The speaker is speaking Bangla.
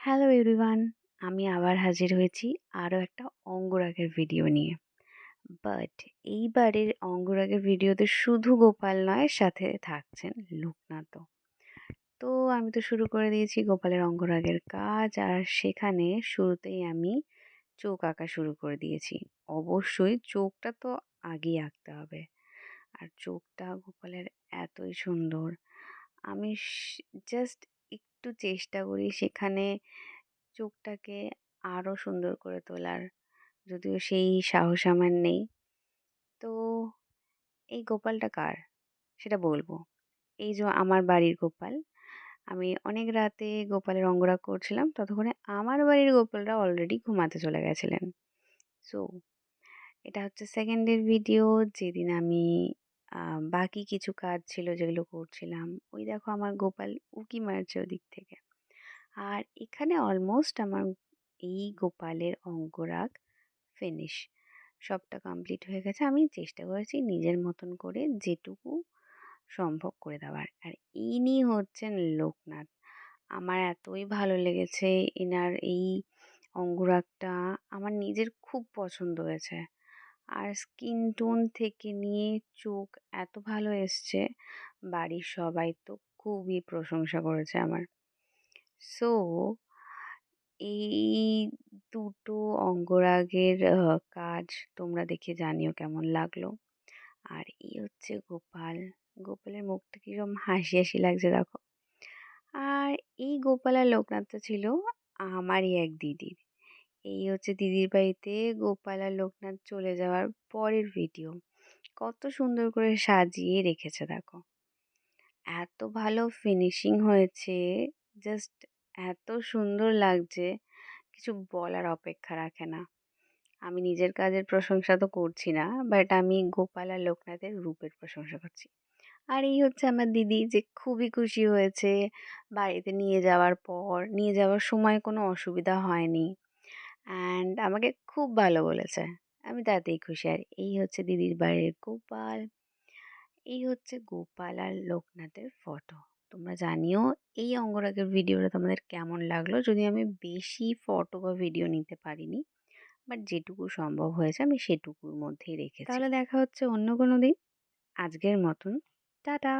হ্যালো এভরিওয়ান, আমি আবার হাজির হয়েছি আরও একটা অঙ্গরাগের ভিডিও নিয়ে। বাট এইবারের অঙ্গরাগের ভিডিওতে শুধু গোপাল নয়, সাথে থাকছেন লোকনাথও। তো আমি তো শুরু করে দিয়েছি গোপালের অঙ্গরাগের কাজ, আর সেখানে শুরুতেই আমি চোখ আঁকা শুরু করে দিয়েছি। অবশ্যই চোখটা তো আগেই আঁকতে হবে, আর চোখটা গোপালের এতই সুন্দর। আমি জাস্ট একটু চেষ্টা করি সেখানে চোখটাকে আরও সুন্দর করে তোলার, যদিও সেই সাহস আমার নেই। তো এই গোপালটা কার সেটা বলবো। এই যে আমার বাড়ির গোপাল, আমি অনেক রাতে গোপালের অঙ্গরাগ করছিলাম, ততক্ষণে আমার বাড়ির গোপালরা অলরেডি ঘুমাতে চলে গেছিলেন। সো এটা হচ্ছে সেকেন্ডের ভিডিও, যেদিন আমি বাকি কিছু কাজ ছিল যেগুলো করছিলাম। ওই দেখো আমার গোপাল উঁকি মারছে ওদিক থেকে। আর এখানে অলমোস্ট আমার এই গোপালের অঙ্গরাগ ফিনিশ, সবটা কমপ্লিট হয়ে গেছে। আমি চেষ্টা করেছি নিজের মতন করে যেটুকু সম্ভব করে দেওয়ার। আর ইনি হচ্ছেন লোকনাথ। আমার এতই ভালো লেগেছে এনার এই অঙ্গরাগটা, আমার নিজের খুব পছন্দ হয়েছে। আর স্কিন টোন থেকে নিয়ে চোখ এত ভালো এসছে, বাড়ির সবাই তো খুবই প্রশংসা করেছে আমার। সো এই দুটো অঙ্গরাগের কাজ তোমরা দেখে জানিও কেমন লাগলো। আর এই হচ্ছে গোপাল, গোপালের মুখটা কিরকম হাসি হাসি লাগছে দেখো। আর এই গোপাল আর লোকনাথটা ছিল আমারই এক দিদির। এই হচ্ছে দিদির বাড়িতে গোপাল আর লোকনাথ চলে যাওয়ার পরের ভিডিও। কত সুন্দর করে সাজিয়ে রেখেছে দেখো, এত ভালো ফিনিশিং হয়েছে, জাস্ট এত সুন্দর লাগছে, কিছু বলার অপেক্ষা রাখে না। আমি নিজের কাজের প্রশংসা তো করছি না, বাট আমি গোপাল আর লোকনাথের রূপের প্রশংসা করছি। আর এই হচ্ছে আমার দিদি, যে খুবই খুশি হয়েছে বাড়িতে নিয়ে যাওয়ার পর। নিয়ে যাওয়ার সময় কোনো অসুবিধা হয়নি, অ্যান্ড আমাকে খুব ভালো বলেছে। আমি তাতেই খুশি। আর এই হচ্ছে দিদির বাড়ির গোপাল, এই হচ্ছে গোপাল আর লোকনাথের ফটো। তোমরা জানিও এই অঙ্গরাগের ভিডিওটা তোমাদের কেমন লাগলো। যদি আমি বেশি ফটো বা ভিডিও নিতে পারিনি, বাট যেটুকু সম্ভব হয়েছে আমি সেটুকুর মধ্যেই রেখেছি। তাহলে দেখা হচ্ছে অন্য কোনো দিন। আজকের মতন টাটা।